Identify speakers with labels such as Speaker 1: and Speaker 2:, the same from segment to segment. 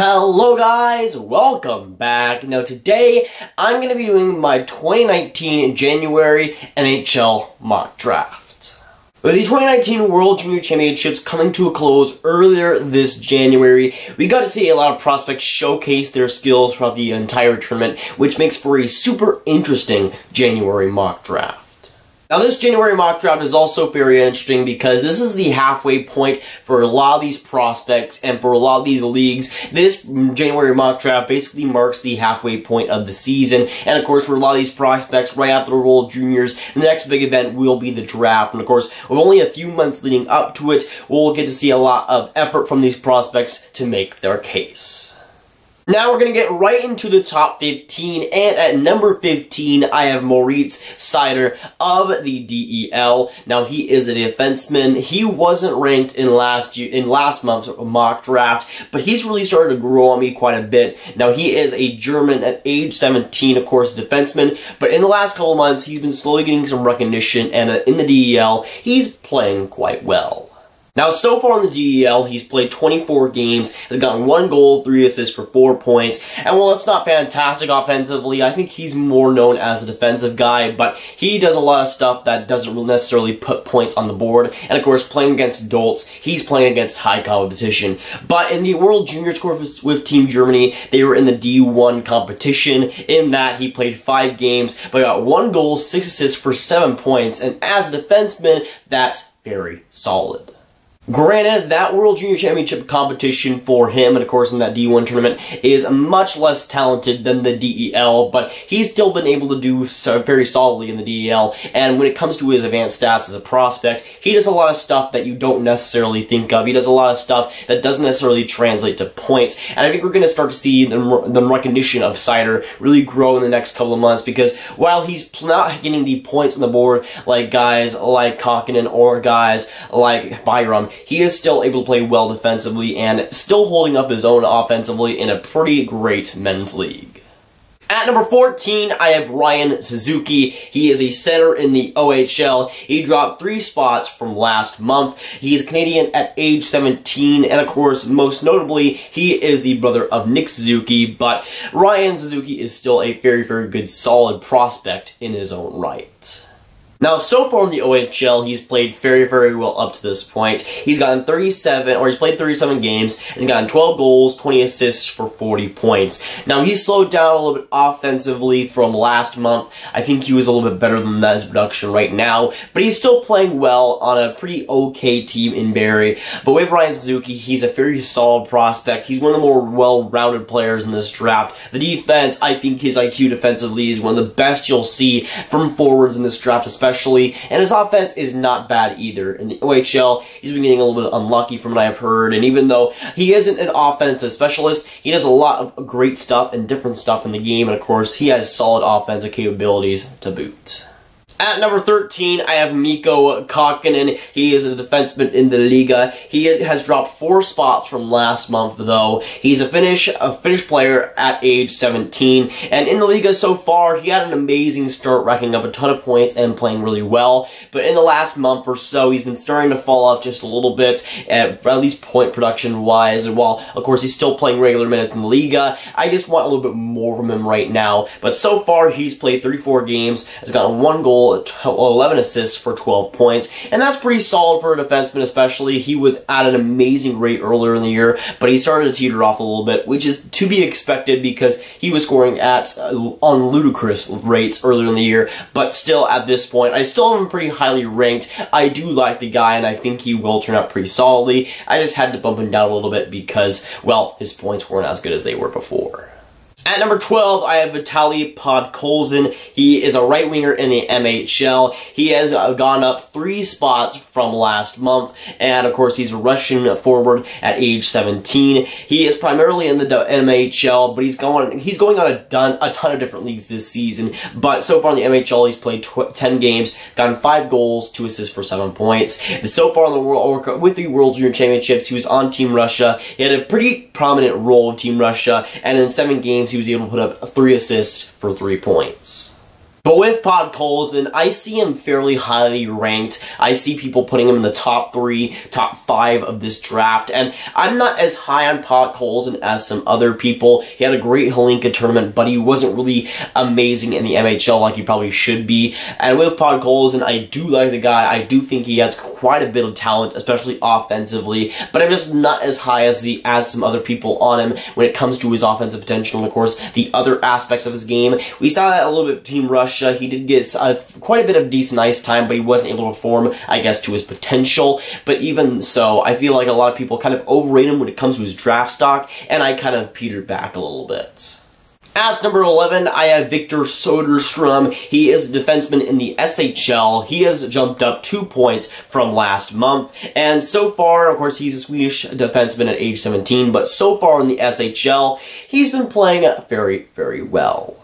Speaker 1: Hello guys, welcome back. Now today, I'm going to be doing my 2019 January NHL mock draft. With the 2019 World Junior Championships coming to a close earlier this January, we got to see a lot of prospects showcase their skills throughout the entire tournament, which makes for a super interesting January mock draft. Now this January mock draft is also very interesting because this is the halfway point for a lot of these prospects and for a lot of these leagues. This January mock draft basically marks the halfway point of the season, and of course for a lot of these prospects right after the World Juniors, the next big event will be the draft. And of course with only a few months leading up to it, we'll get to see a lot of effort from these prospects to make their case. Now we're going to get right into the top 15, and at number 15, I have Moritz Seider of the DEL. Now he is a defenseman. He wasn't ranked in last month's mock draft, but he's really started to grow on me quite a bit. Now he is a German at age 17, of course, a defenseman, but in the last couple of months, he's been slowly getting some recognition, and in the DEL, he's playing quite well. Now, so far in the DEL, he's played 24 games, has gotten 1 goal, 3 assists for 4 points, and while it's not fantastic offensively, I think he's more known as a defensive guy, but he does a lot of stuff that doesn't necessarily put points on the board, and of course, playing against adults, he's playing against high competition. But in the World Juniors course with Team Germany, they were in the D1 competition. In that, he played 5 games, but got 1 goal, 6 assists for 7 points, and as a defenseman, that's very solid. Granted, that World Junior Championship competition for him, and of course in that D1 tournament, is much less talented than the DEL, but he's still been able to do so very solidly in the DEL, and when it comes to his advanced stats as a prospect, he does a lot of stuff that you don't necessarily think of. He does a lot of stuff that doesn't necessarily translate to points, and I think we're going to start to see the recognition of Seider really grow in the next couple of months, because while he's not getting the points on the board like guys like Kokien or guys like Byram, he is still able to play well defensively and still holding up his own offensively in a pretty great men's league. At number 14, I have Bryan Suzuki. He is a center in the OHL. He dropped 3 spots from last month. He's a Canadian at age 17, and of course, most notably, he is the brother of Nick Suzuki, but Bryan Suzuki is still a very, very good, solid prospect in his own right. Now, so far in the OHL, he's played very, very well up to this point. He's played 37 games, he's gotten 12 goals, 20 assists for 40 points. Now, he's slowed down a little bit offensively from last month. I think he was a little bit better than that, his production right now, but he's still playing well on a pretty okay team in Barrie. But with Bryan Suzuki, he's a very solid prospect. He's one of the more well-rounded players in this draft. The defense, I think his IQ defensively is one of the best you'll see from forwards in this draft, especially, and his offense is not bad either. In the OHL, he's been getting a little bit unlucky from what I've heard, and even though he isn't an offensive specialist, he does a lot of great stuff and different stuff in the game, and of course, he has solid offensive capabilities to boot. At number 13, I have Nico Kocien. He is a defenseman in the Liga. He has dropped 4 spots from last month, though. He's a Finnish player at age 17, and in the Liga so far, he had an amazing start, racking up a ton of points and playing really well. But in the last month or so, he's been starting to fall off just a little bit, at least point production-wise. And while, of course, he's still playing regular minutes in the Liga, I just want a little bit more from him right now. But so far, he's played 34 games, has gotten 1 goal, 11 assists for 12 points, and that's pretty solid for a defenseman especially. He was at an amazing rate earlier in the year, but he started to teeter off a little bit, which is to be expected because he was scoring on ludicrous rates earlier in the year, but still at this point, I still have him pretty highly ranked. I do like the guy, and I think he will turn out pretty solidly. I just had to bump him down a little bit because, well, his points weren't as good as they were before. At number 12, I have Vitali Podkolzin. He is a right winger in the MHL. He has gone up 3 spots from last month, and of course he's a Russian forward at age 17. He is primarily in the MHL, but he's going on a ton of different leagues this season. But so far in the MHL, he's played 10 games, gotten 5 goals, 2 assists for 7 points. So far in the with the World Junior Championships, he was on Team Russia. He had a pretty prominent role with Team Russia, and in 7 games, he was able to put up 3 assists for 3 points. But with Podkolzin, I see him fairly highly ranked. I see people putting him in the top 3, top 5 of this draft, and I'm not as high on Podkolzin as some other people. He had a great Hlinka tournament, but he wasn't really amazing in the MHL like he probably should be. And with Podkolzin, I do like the guy. I do think he has quite a bit of talent, especially offensively, but I'm just not as high as some other people on him when it comes to his offensive potential and, of course, the other aspects of his game. We saw that a little bit with Team Russia. He did get quite a bit of decent ice time, but he wasn't able to perform, I guess, to his potential. But even so, I feel like a lot of people kind of overrate him when it comes to his draft stock, and I kind of petered back a little bit. At number 11, I have Viktor Soderstrom. He is a defenseman in the SHL. He has jumped up 2 points from last month. And so far, of course, he's a Swedish defenseman at age 17, but so far in the SHL, he's been playing very, very well.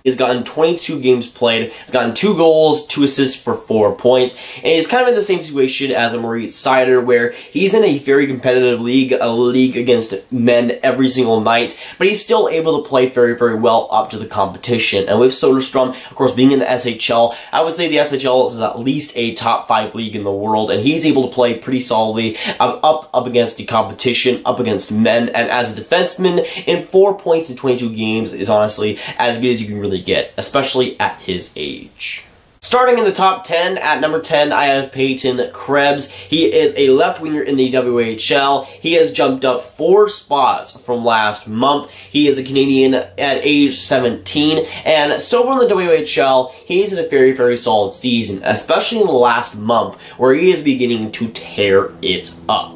Speaker 1: He's gotten 22 games played, he's gotten 2 goals, 2 assists for 4 points, and he's kind of in the same situation as a Moritz Seider, where he's in a very competitive league, a league against men every single night, but he's still able to play very, very well up to the competition. And with Soderstrom, of course, being in the SHL, I would say the SHL is at least a top 5 league in the world, and he's able to play pretty solidly up against the competition, up against men, and as a defenseman, in 4 points in 22 games is honestly as good as you can really get, especially at his age. Starting in the top 10, at number 10, I have Peyton Krebs. He is a left winger in the WHL. He has jumped up 4 spots from last month. He is a Canadian at age 17, and so far in the WHL, he's in a very, very solid season, especially in the last month, where he is beginning to tear it up.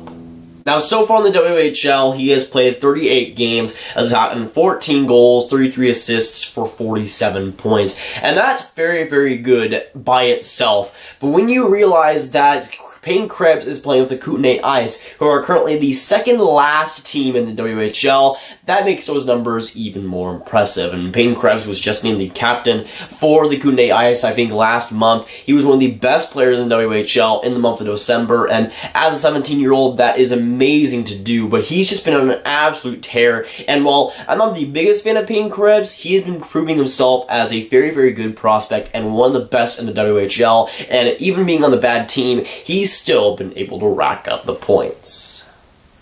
Speaker 1: Now, so far in the WHL, he has played 38 games, has gotten 14 goals, 33 assists for 47 points. And that's very, very good by itself. But when you realize that Peyton Krebs is playing with the Kootenay Ice, who are currently the second last team in the WHL, that makes those numbers even more impressive. And Peyton Krebs was just named the captain for the Kootenay Ice, I think, last month. He was one of the best players in the WHL in the month of December, and as a 17-year-old, that is amazing to do, but he's just been on an absolute tear. And while I'm not the biggest fan of Peyton Krebs, he has been proving himself as a very, very good prospect and one of the best in the WHL, and even being on the bad team, he's still been able to rack up the points.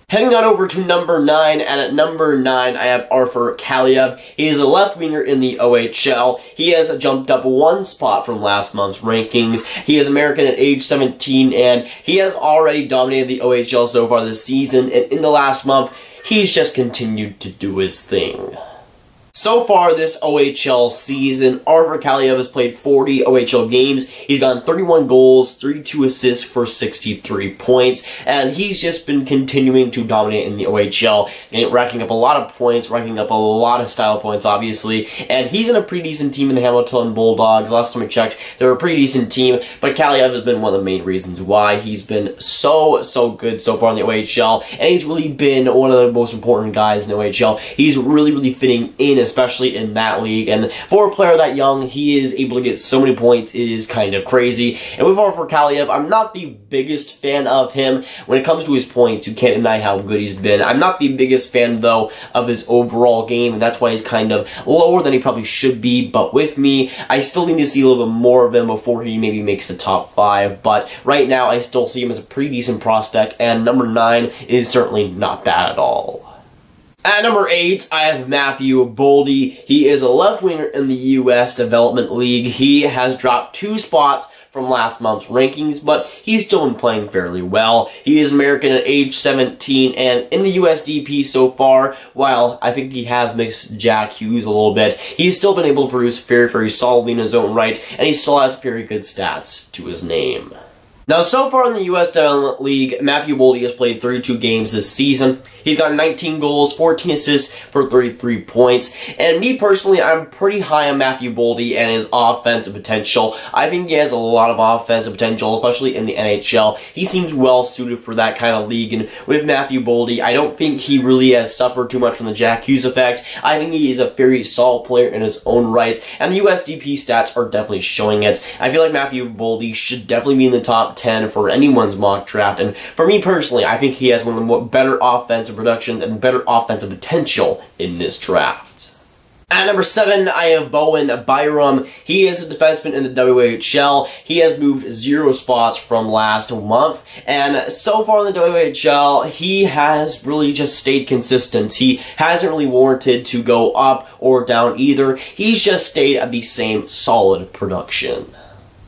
Speaker 1: Heading on over to number 9, and at number 9, I have Arthur Kaliyev. He is a left winger in the OHL. He has jumped up 1 spot from last month's rankings. He is American at age 17, and he has already dominated the OHL so far this season, and in the last month, he's just continued to do his thing. So far this OHL season, Arthur Kaliyev has played 40 OHL games. He's gotten 31 goals, 32 assists for 63 points, and he's just been continuing to dominate in the OHL, and racking up a lot of points, racking up a lot of style points, obviously, and he's in a pretty decent team in the Hamilton Bulldogs. Last time I checked, they're a pretty decent team, but Kaliyev has been one of the main reasons why he's been so good so far in the OHL, and he's really been one of the most important guys in the OHL. He's really fitting in, especially in that league, and for a player that young, he is able to get so many points, it is kind of crazy. And with Arthur Kaliyev, I'm not the biggest fan of him when it comes to his points. You can't deny how good he's been. I'm not the biggest fan, though, of his overall game, and that's why he's kind of lower than he probably should be, but with me, I still need to see a little bit more of him before he maybe makes the top 5, but right now, I still see him as a pretty decent prospect, and number 9 is certainly not bad at all. At number 8, I have Matthew Baldy. He is a left winger in the U.S. Development League. He has dropped 2 spots from last month's rankings, but he's still been playing fairly well. He is American at age 17, and in the USDP so far, while I think he has mixed Jack Hughes a little bit, he's still been able to produce very solidly in his own right, and he still has very good stats to his name. Now, so far in the U.S. Development League, Matthew Baldy has played 32 games this season. He's got 19 goals, 14 assists for 33 points. And me personally, I'm pretty high on Matthew Baldy and his offensive potential. I think he has a lot of offensive potential, especially in the NHL. He seems well suited for that kind of league. And with Matthew Baldy, I don't think he really has suffered too much from the Jack Hughes effect. I think he is a very solid player in his own right. And the USDP stats are definitely showing it. I feel like Matthew Baldy should definitely be in the top 10 for anyone's mock draft. And for me personally, I think he has one of the better offensive productions and better offensive potential in this draft. At number 7, I have Bowen Byram. He is a defenseman in the WHL. He has moved 0 spots from last month, and so far in the WHL, he has really just stayed consistent. He hasn't really warranted to go up or down either. He's just stayed at the same solid production.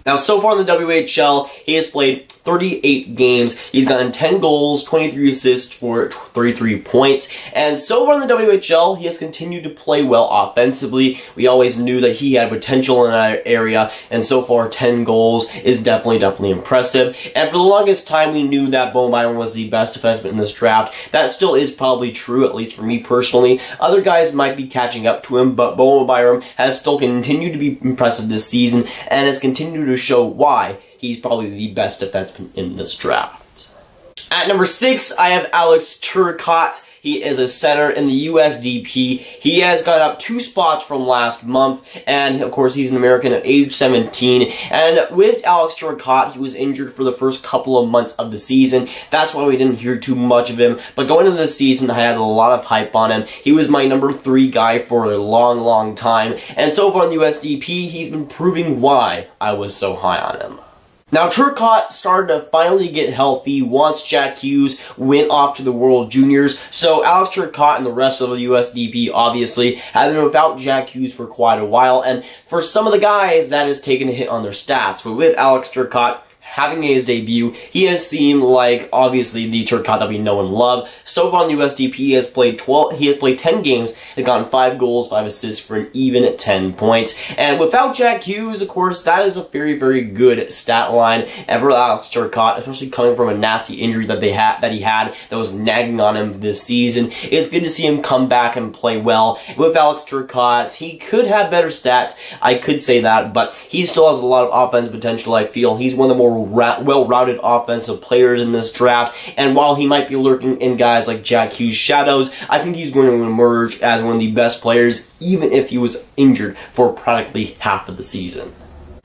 Speaker 1: Now, so far in the WHL, he has played 38 games. He's gotten 10 goals, 23 assists for 33 points. And so far in the WHL, he has continued to play well offensively. We always knew that he had potential in that area, and so far 10 goals is definitely impressive. And for the longest time, we knew that Bowen Byram was the best defenseman in this draft. That still is probably true, at least for me personally. Other guys might be catching up to him, but Bowen Byram has still continued to be impressive this season, and has continued to show why he's probably the best defenseman in this draft. At number 6, I have Alex Turcotte. He is a center in the USDP. He has gone up 2 spots from last month, and of course he's an American at age 17. And with Alex Turcotte, he was injured for the first couple of months of the season. That's why we didn't hear too much of him. But going into the season, I had a lot of hype on him. He was my number 3 guy for a long time. And so far in the USDP, he's been proving why I was so high on him. Now, Turcotte started to finally get healthy once Jack Hughes went off to the World Juniors, so Alex Turcotte and the rest of the USDP obviously have been without Jack Hughes for quite a while, and for some of the guys, that has taken a hit on their stats. But with Alex Turcotte having his debut, he has seemed like, obviously, the Turcotte that we know and love. So far in the USDP, he has played 10 games, and gotten 5 goals, 5 assists for an even 10 points. And without Jack Hughes, of course, that is a very good stat line. And for Alex Turcotte, especially coming from a nasty injury that he had that was nagging on him this season, it's good to see him come back and play well. With Alex Turcotte, he could have better stats, I could say that, but he still has a lot of offensive potential, I feel. He's one of the more well-rounded offensive players in this draft, and while he might be lurking in guys like Jack Hughes' shadows, I think he's going to emerge as one of the best players, even if he was injured for practically half of the season.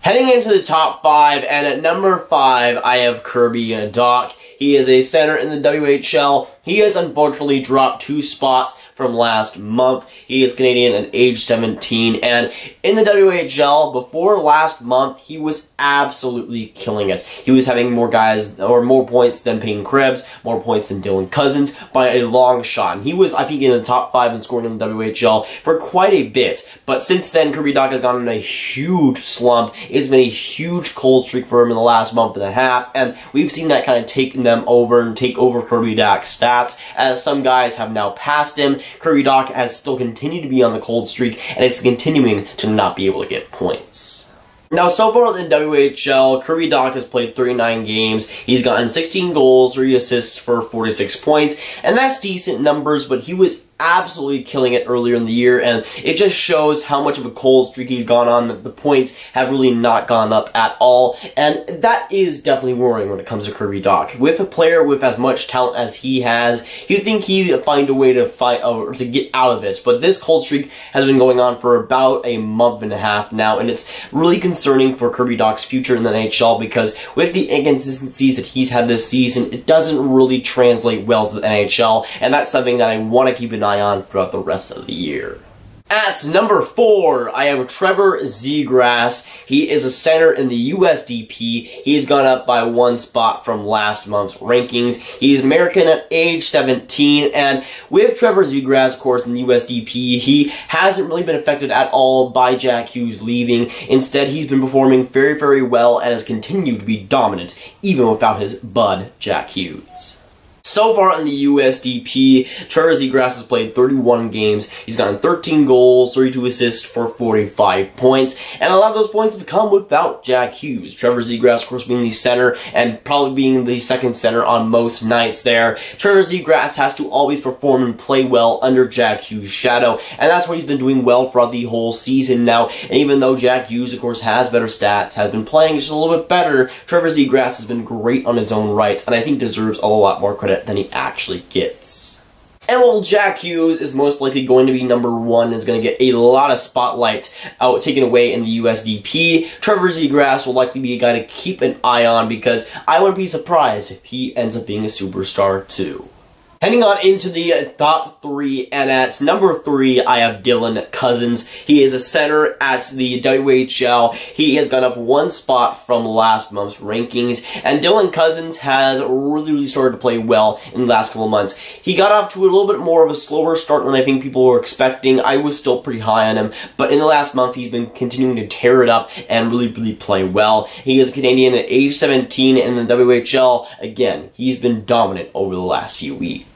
Speaker 1: Heading into the top 5, and at number 5, I have Kirby Doc. He is a center in the WHL. He has unfortunately dropped 2 spots from last month. He is Canadian at age 17, and in the WHL, before last month, he was absolutely killing it. He was having more points than Payne Krebs, more points than Dylan Cozens by a long shot. And he was, I think, in the top 5 in scoring in the WHL for quite a bit. But since then, Kirby Doc has gone on a huge slump. It's been a huge cold streak for him in the last month and a half, and we've seen that kind of take over Kirby Doc's stats, as some guys have now passed him. Kirby Doc has still continued to be on the cold streak, and is continuing to not be able to get points. Now, so far in the WHL, Kirby Doc has played 39 games. He's gotten 16 goals, 3 assists for 46 points, and that's decent numbers, but he was absolutely killing it earlier in the year, and it just shows how much of a cold streak he's gone on. The points have really not gone up at all, and that is definitely worrying when it comes to Kirby Doc. With a player with as much talent as he has, you'd think he'd find a way to fight or to get out of it, but this cold streak has been going on for about a month and a half now, and it's really concerning for Kirby Doc's future in the NHL, because with the inconsistencies that he's had this season, it doesn't really translate well to the NHL, and that's something that I want to keep an eye on throughout the rest of the year. At number 4, I have Trevor Z Grass. He is a center in the USDP. He's gone up by 1 spot from last month's rankings. He's American at age 17, and with Trevor Z Grass, of course, in the USDP, he hasn't really been affected at all by Jack Hughes leaving. Instead, he's been performing very well and has continued to be dominant, even without his bud, Jack Hughes. So far in the USDP, Trevor Z Grass has played 31 games. He's gotten 13 goals, 32 assists for 45 points, and a lot of those points have come without Jack Hughes. Trevor Z Grass, of course, being the center and probably being the second center on most nights there. Trevor Z Grass has to always perform and play well under Jack Hughes' shadow, and that's what he's been doing well throughout the whole season now. And even though Jack Hughes, of course, has better stats, has been playing just a little bit better, Trevor Z Grass has been great on his own rights, and I think deserves a lot more credit than he actually gets. And while Jack Hughes is most likely going to be number 1 and is going to get a lot of spotlight taken away in the USDP, Trevor Z Grass will likely be a guy to keep an eye on, because I wouldn't be surprised if he ends up being a superstar too. Heading on into the top 3, and at number 3, I have Dylan Cozens. He is a center at the WHL. He has gone up 1 spot from last month's rankings, and Dylan Cozens has really started to play well in the last couple of months. He got off to a little bit more of a slower start than I think people were expecting. I was still pretty high on him, but in the last month, he's been continuing to tear it up and really play well. He is a Canadian at age 17 in the WHL. Again, he's been dominant over the last few weeks.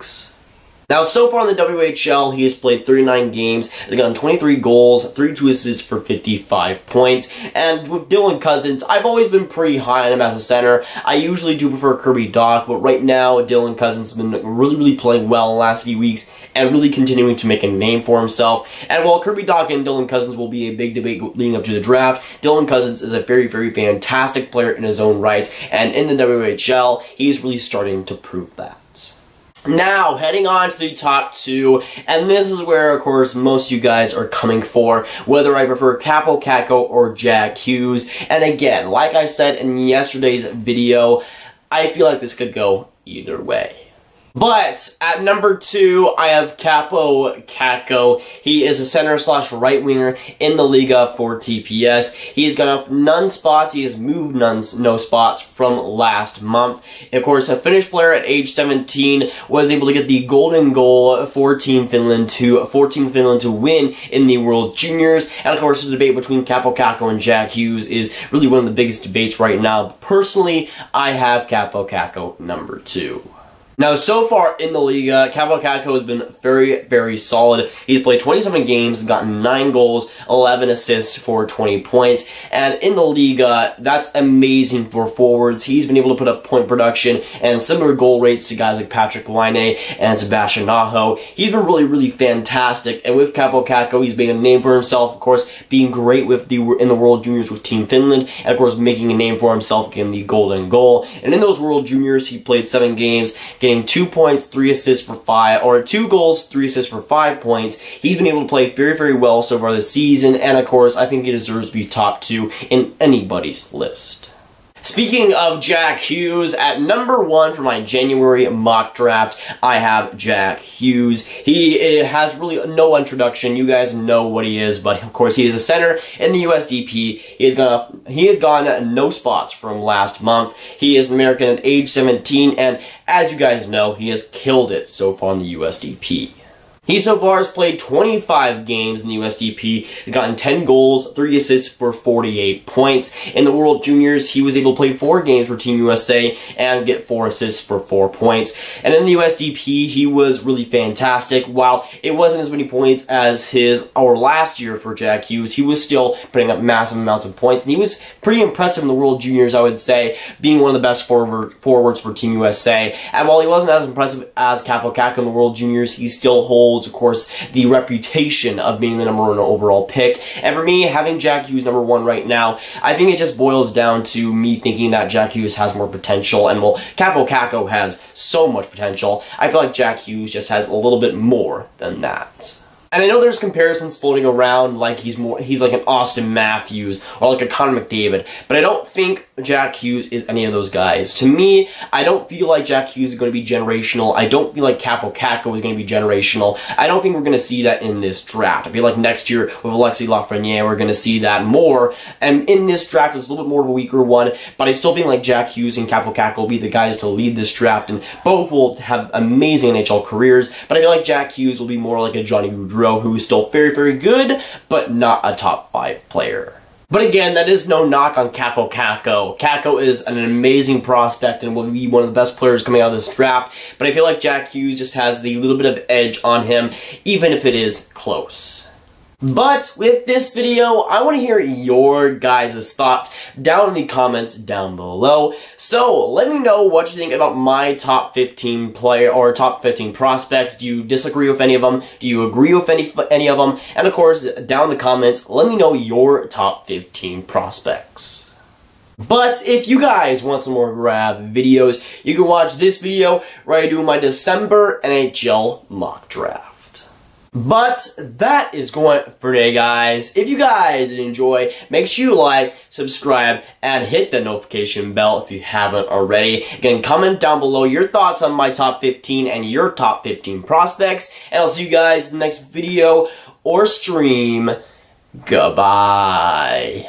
Speaker 1: Now, so far in the WHL, he has played 39 games, has gotten 23 goals, 32 assists for 55 points, and with Dylan Cozens, I've always been pretty high on him as a center. I usually do prefer Kirby Doc, but right now, Dylan Cozens has been really playing well in the last few weeks, and really continuing to make a name for himself. And while Kirby Doc and Dylan Cozens will be a big debate leading up to the draft, Dylan Cozens is a very fantastic player in his own right, and in the WHL, he's really starting to prove that. Now, heading on to the top 2, and this is where, of course, most of you guys are coming for, whether I prefer Kakko or Jack Hughes. And again, like I said in yesterday's video, I feel like this could go either way. But at number 2, I have Kakko. He is a center/right winger in the Liga for TPS. He has gone up none spots. He has moved no spots from last month. Of course, a Finnish player at age 17 was able to get the golden goal for Team Finland to win in the World Juniors. And of course, the debate between Kakko and Jack Hughes is really one of the biggest debates right now. Personally, I have Kakko number 2. Now, so far in the Liga, Kakko has been very solid. He's played 27 games, gotten 9 goals, 11 assists for 20 points. And in the Liga, that's amazing for forwards. He's been able to put up point production and similar goal rates to guys like Patrick Wylie and Sebastian Aho. He's been really fantastic. And with Kakko, he's made a name for himself, of course, being great in the World Juniors with Team Finland, and of course, making a name for himself getting the golden goal. And in those World Juniors, he played 7 games, getting 2 points, 3 assists for 5, or 2 goals, 3 assists for 5 points. He's been able to play very well so far this season, and of course, I think he deserves to be top 2 in anybody's list. Speaking of Jack Hughes, at number 1 for my January mock draft, I have Jack Hughes. He has really no introduction. You guys know what he is, but of course he is a center in the USDP. He has gone no spots from last month. He is American at age 17, and as you guys know, he has killed it so far in the USDP. He so far has played 25 games in the USDP, has gotten 10 goals, 3 assists for 48 points. In the World Juniors, he was able to play 4 games for Team USA and get 4 assists for 4 points. And in the USDP, he was really fantastic. While it wasn't as many points as last year for Jack Hughes, he was still putting up massive amounts of points. And he was pretty impressive in the World Juniors, I would say, being one of the best forwards for Team USA. And while he wasn't as impressive as Kakko in the World Juniors, he still holds, of course, the reputation of being the number 1 overall pick. And for me, having Jack Hughes number 1 right now, I think it just boils down to me thinking that Jack Hughes has more potential, and while Kakko has so much potential, I feel like Jack Hughes just has a little bit more than that. And I know there's comparisons floating around like he's like an Austin Matthews or like a Connor McDavid, but I don't think Jack Hughes is any of those guys. To me, I don't feel like Jack Hughes is going to be generational. I don't feel like Kakko is going to be generational. I don't think we're going to see that in this draft. I feel like next year with Alexis Lafreniere, we're going to see that more. And in this draft, it's a little bit more of a weaker one, but I still feel like Jack Hughes and Kakko will be the guys to lead this draft, and both will have amazing NHL careers, but I feel like Jack Hughes will be more like a Johnny Gaudreau, who is still very good, but not a top 5 player. But again, that is no knock on Kakko. Kakko is an amazing prospect and will be one of the best players coming out of this draft, but I feel like Jack Hughes just has the little bit of edge on him, even if it is close. But with this video, I want to hear your guys' thoughts down in the comments down below. So let me know what you think about my top 15 player or top 15 prospects. Do you disagree with any of them? Do you agree with any of them? And of course, down in the comments, let me know your top 15 prospects. But if you guys want some more grab videos, you can watch this video where I do my December NHL mock draft. But that is going for today, guys. If you guys did enjoy, make sure you like, subscribe, and hit the notification bell if you haven't already. Again, comment down below your thoughts on my top 15 and your top 15 prospects. And I'll see you guys in the next video or stream. Goodbye.